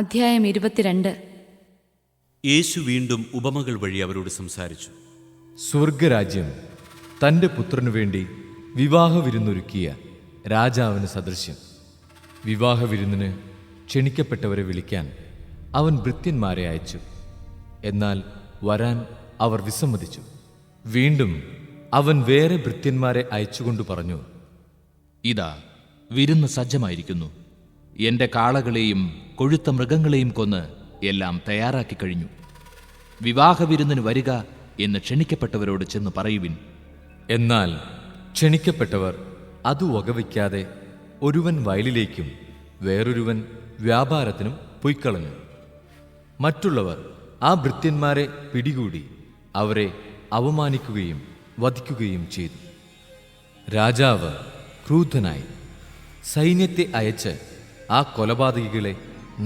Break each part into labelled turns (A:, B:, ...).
A: അധ്യായം 22.
B: യേശു വീണ്ടും ഉപമകൾ വഴി അവരോട് സംസാരിച്ചു.
C: സ്വർഗരാജ്യം തൻ്റെ പുത്രനു വേണ്ടി വിവാഹവിരുന്നൊരുക്കിയ രാജാവിന് സദൃശ്യം. വിവാഹവിരുന്നിന് ക്ഷണിക്കപ്പെട്ടവരെ വിളിക്കാൻ അവൻ ഭൃത്യന്മാരെ അയച്ചു. എന്നാൽ വരാൻ അവർ വിസമ്മതിച്ചു. വീണ്ടും അവൻ വേറെ ഭൃത്യന്മാരെ അയച്ചുകൊണ്ട് പറഞ്ഞു,
D: ഇതാ വിരുന്ന് സജ്ജമായിരിക്കുന്നു. എൻ്റെ കാളകളെയും കൊഴുത്ത മൃഗങ്ങളെയും കൊന്ന് എല്ലാം തയ്യാറാക്കി കഴിഞ്ഞു. വിവാഹവിരുന്നിന് വരിക എന്ന് ക്ഷണിക്കപ്പെട്ടവരോട് ചെന്ന് പറയുവിൻ.
C: എന്നാൽ ക്ഷണിക്കപ്പെട്ടവർ അത് വകവയ്ക്കാതെ ഒരുവൻ വയലിലേക്കും വേറൊരുവൻ വ്യാപാരത്തിനും പൊയ്ക്കളഞ്ഞു. മറ്റുള്ളവർ ആ ഭൃത്യന്മാരെ പിടികൂടി അവരെ അവമാനിക്കുകയും വധിക്കുകയും ചെയ്തു. രാജാവ് ക്രുദ്ധനായി സൈന്യത്തെ അയച്ച് ആ കൊലപാതകികളെ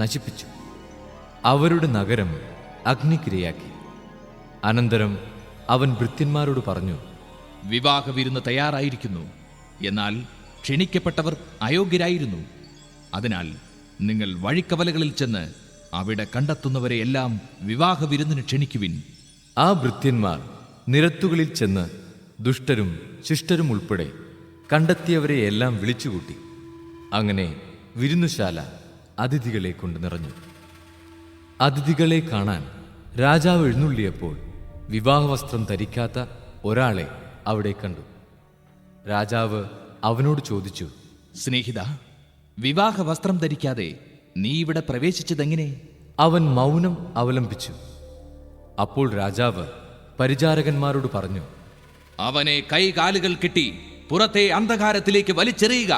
C: നശിപ്പിച്ചു. അവരുടെ നഗരം അഗ്നിക്കിരയാക്കി. അനന്തരം അവൻ ഭൃത്യന്മാരോട് പറഞ്ഞു,
D: വിവാഹവിരുന്ന് തയ്യാറായിരിക്കുന്നു, എന്നാൽ ക്ഷണിക്കപ്പെട്ടവർ അയോഗ്യരായിരുന്നു. അതിനാൽ നിങ്ങൾ വഴിക്കവലകളിൽ ചെന്ന് അവിടെ കണ്ടെത്തുന്നവരെ എല്ലാം വിവാഹവിരുന്നിന് ക്ഷണിക്കുവിൻ.
C: ആ ഭൃത്യന്മാർ നിരത്തുകളിൽ ചെന്ന് ദുഷ്ടരും ശിഷ്ടരും ഉൾപ്പെടെ കണ്ടെത്തിയവരെ എല്ലാം വിളിച്ചുകൂട്ടി. അങ്ങനെ വിരുന്നുശാല അതിഥികളെ കൊണ്ട് നിറഞ്ഞു. അതിഥികളെ കാണാൻ രാജാവ് എഴുന്നള്ളിയപ്പോൾ വിവാഹവസ്ത്രം ധരിക്കാത്ത ഒരാളെ അവിടെ കണ്ടു. രാജാവ് അവനോട് ചോദിച്ചു,
D: സ്നേഹിത, വിവാഹവസ്ത്രം ധരിക്കാതെ നീ ഇവിടെ പ്രവേശിച്ചതെങ്ങനെ?
C: അവൻ മൗനം അവലംബിച്ചു. അപ്പോൾ രാജാവ് പരിചാരകന്മാരോട് പറഞ്ഞു,
D: അവനെ കൈകാലുകൾ കെട്ടി പുറത്തെ അന്ധകാരത്തിലേക്ക് വലിച്ചെറിയുക.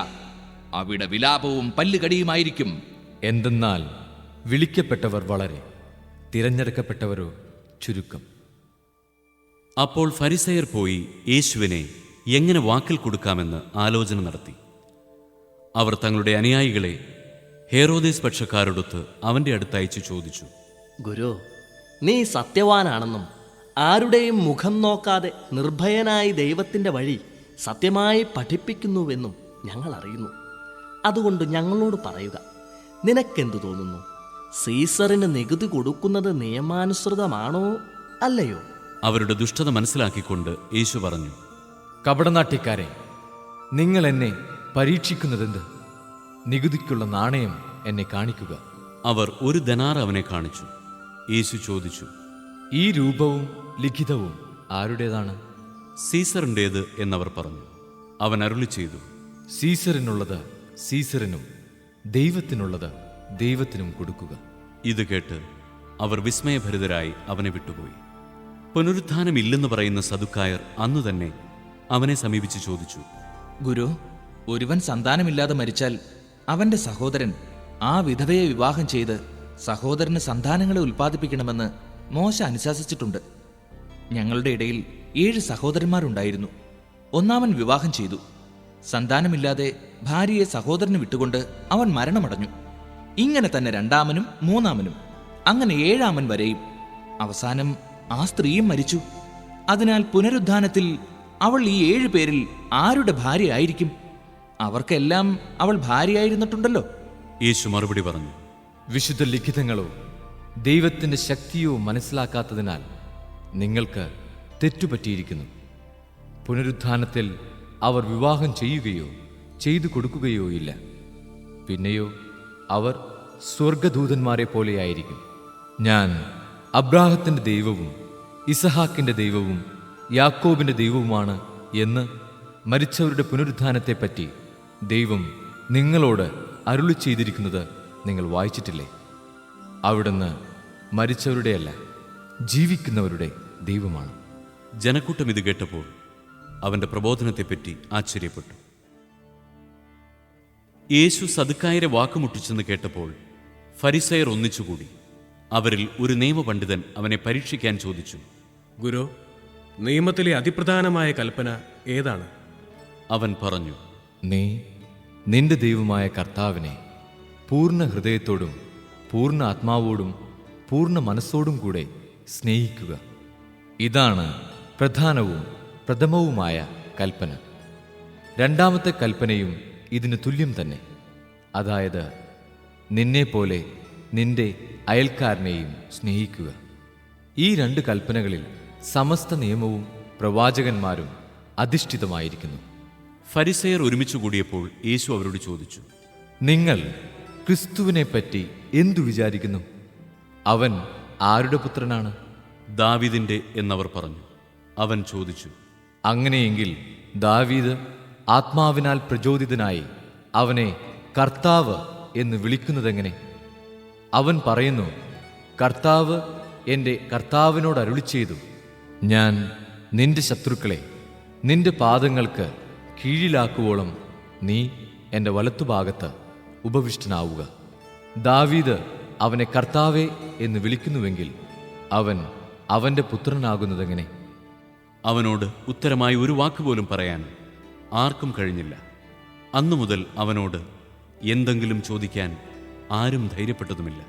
D: അവിടെ വിലാപവും പല്ലുകടിയുമായിരിക്കും.
C: എന്തെന്നാൽ വിളിക്കപ്പെട്ടവർ വളരെ, തിരഞ്ഞെടുക്കപ്പെട്ടവരോ ചുരുക്കം.
B: അപ്പോൾ ഫരിസയർ പോയി യേശുവിനെ എങ്ങനെ വാക്കിൽ കൊടുക്കാമെന്ന് ആലോചന നടത്തി. അവർ തങ്ങളുടെ അനുയായികളെ ഹേറോദേസ് പക്ഷക്കാരോടൊത്ത് അവൻ്റെ അടുത്തയച്ചു ചോദിച്ചു,
E: ഗുരു, നീ സത്യവാനാണെന്നും ആരുടെയും മുഖം നോക്കാതെ നിർഭയനായി ദൈവത്തിൻ്റെ വഴി സത്യമായി പഠിപ്പിക്കുന്നുവെന്നും ഞങ്ങൾ അറിയുന്നു. അതുകൊണ്ട് ഞങ്ങളോട് പറയുക, നിനക്കെന്തു തോന്നുന്നു? സീസറിന് നികുതി കൊടുക്കുന്നത് നിയമാനുസൃതമാണോ അല്ലയോ?
B: അവരുടെ ദുഷ്ടത മനസ്സിലാക്കിക്കൊണ്ട് യേശു പറഞ്ഞു,
C: കപടനാട്യക്കാരെ, നിങ്ങൾ എന്നെ പരീക്ഷിക്കുന്നതെന്ത്? നികുതിക്കുള്ള നാണയം എന്നെ കാണിക്കുക.
B: അവർ ഒരു ദനാർ അവനെ കാണിച്ചു. യേശു ചോദിച്ചു,
C: ഈ രൂപവും ലിഖിതവും ആരുടേതാണ്?
B: സീസറിൻ്റേത് എന്നവർ പറഞ്ഞു. അവൻ അരുളി ചെയ്തു,
C: സീസറിനുള്ളത് സീസറിനും ദൈവത്തിനുള്ളത് ദൈവത്തിനും കൊടുക്കുക.
B: ഇത് കേട്ട് അവർ വിസ്മയഭരിതരായി അവനെ വിട്ടുപോയി. പുനരുത്ഥാനമില്ലെന്ന് പറയുന്ന സദുക്കായർ അന്നു തന്നെ അവനെ സമീപിച്ച് ചോദിച്ചു,
D: ഗുരു, ഒരുവൻ സന്താനമില്ലാതെ മരിച്ചാൽ അവന്റെ സഹോദരൻ ആ വിധവയെ വിവാഹം ചെയ്ത് സഹോദരന് സന്താനങ്ങളെ ഉൽപ്പാദിപ്പിക്കണമെന്ന് മോശ അനുശാസിച്ചിട്ടുണ്ട്. ഞങ്ങളുടെ ഇടയിൽ 7 സഹോദരന്മാരുണ്ടായിരുന്നു. ഒന്നാമൻ വിവാഹം ചെയ്തു. സന്താനമില്ലാതെ ഭാര്യയെ സഹോദരന് വിട്ടുകൊണ്ട് അവൻ മരണമടഞ്ഞു. ഇങ്ങനെ തന്നെ രണ്ടാമനും മൂന്നാമനും, അങ്ങനെ 7ആമൻ വരെയും. അവസാനം ആ സ്ത്രീയും മരിച്ചു. അതിനാൽ പുനരുദ്ധാനത്തിൽ അവൾ ഈ 7 പേരിൽ ആരുടെ ഭാര്യയായിരിക്കും? അവർക്കെല്ലാം അവൾ ഭാര്യയായിരുന്നിട്ടുണ്ടല്ലോ.
B: യേശു മറുപടി പറഞ്ഞു,
C: വിശുദ്ധ ലിഖിതങ്ങളോ ദൈവത്തിൻ്റെ ശക്തിയോ മനസ്സിലാക്കാത്തതിനാൽ നിങ്ങൾക്ക് തെറ്റുപറ്റിയിരിക്കുന്നു. പുനരുത്ഥാനത്തിൽ അവർ വിവാഹം ചെയ്യുകയോ ചെയ്തു കൊടുക്കുകയോ ഇല്ല. പിന്നെയോ അവർ സ്വർഗദൂതന്മാരെ പോലെയായിരിക്കും. ഞാൻ അബ്രാഹത്തിൻ്റെ ദൈവവും ഇസഹാക്കിൻ്റെ ദൈവവും യാക്കോബിൻ്റെ ദൈവവുമാണ് എന്ന് മരിച്ചവരുടെ പുനരുത്ഥാനത്തെപ്പറ്റി ദൈവം നിങ്ങളോട് അരുളി ചെയ്തിരിക്കുന്നത് നിങ്ങൾ വായിച്ചിട്ടില്ലേ? അവിടുന്ന് മരിച്ചവരുടെയല്ല, ജീവിക്കുന്നവരുടെ ദൈവമാണ്.
B: ജനക്കൂട്ടം ഇത് കേട്ടപ്പോൾ അവൻ്റെ പ്രബോധനത്തെപ്പറ്റി ആശ്ചര്യപ്പെട്ടു. യേശു സദുക്കായരെ വാക്കുമുട്ടിച്ചെന്ന് കേട്ടപ്പോൾ ഫരിസയർ ഒന്നിച്ചുകൂടി. അവരിൽ ഒരു നിയമപണ്ഡിതൻ അവനെ പരീക്ഷിക്കാൻ ചോദിച്ചു,
F: ഗുരു, നിയമത്തിലെ അതിപ്രധാനമായ കൽപ്പന ഏതാണ്?
B: അവൻ പറഞ്ഞു,
C: നീ നിന്റെ ദൈവമായ കർത്താവിനെ പൂർണ്ണ ഹൃദയത്തോടും പൂർണ്ണ ആത്മാവോടും പൂർണ്ണ മനസ്സോടും കൂടെ സ്നേഹിക്കുക. ഇതാണ് പ്രധാനവും പ്രഥമവുമായ കൽപ്പന. രണ്ടാമത്തെ കൽപ്പനയും ഇതിന് തുല്യം തന്നെ. അതായത്, നിന്നെപ്പോലെ നിന്റെ അയൽക്കാരനെയും സ്നേഹിക്കുക. ഈ 2 കൽപ്പനകളിൽ സമസ്ത നിയമവും പ്രവാചകന്മാരും അധിഷ്ഠിതമായിരിക്കുന്നു.
B: ഫരിസയർ ഒരുമിച്ച് കൂടിയപ്പോൾ യേശു അവരോട് ചോദിച്ചു,
C: നിങ്ങൾ ക്രിസ്തുവിനെപ്പറ്റി എന്തു വിചാരിക്കുന്നു? അവൻ ആരുടെ പുത്രനാണ്?
B: ദാവീദിന്റെ എന്നവർ പറഞ്ഞു. അവൻ ചോദിച്ചു,
C: അങ്ങനെയെങ്കിൽ ദാവീദ് ആത്മാവിനാൽ പ്രചോദിതനായി അവനെ കർത്താവ് എന്ന് വിളിക്കുന്നതെങ്ങനെ? അവൻ പറയുന്നു, കർത്താവ് എൻ്റെ കർത്താവിനോട് അരുളിച്ചെയ്തു, ഞാൻ നിന്റെ ശത്രുക്കളെ നിന്റെ പാദങ്ങൾക്ക് കീഴിലാക്കുവോളം നീ എൻ്റെ വലത്തുഭാഗത്ത് ഉപവിഷ്ടനാവുക. ദാവീദ് അവനെ കർത്താവേ എന്ന് വിളിക്കുന്നുവെങ്കിൽ അവൻ അവൻ്റെ പുത്രനാകുന്നതെങ്ങനെ?
B: അവനോട് ഉത്തരമായി ഒരു വാക്കുപോലും പറയാൻ ആർക്കും കഴിഞ്ഞില്ല. അന്നു മുതൽ അവനോട് എന്തെങ്കിലും ചോദിക്കാൻ ആരും ധൈര്യപ്പെട്ടതുമില്ല.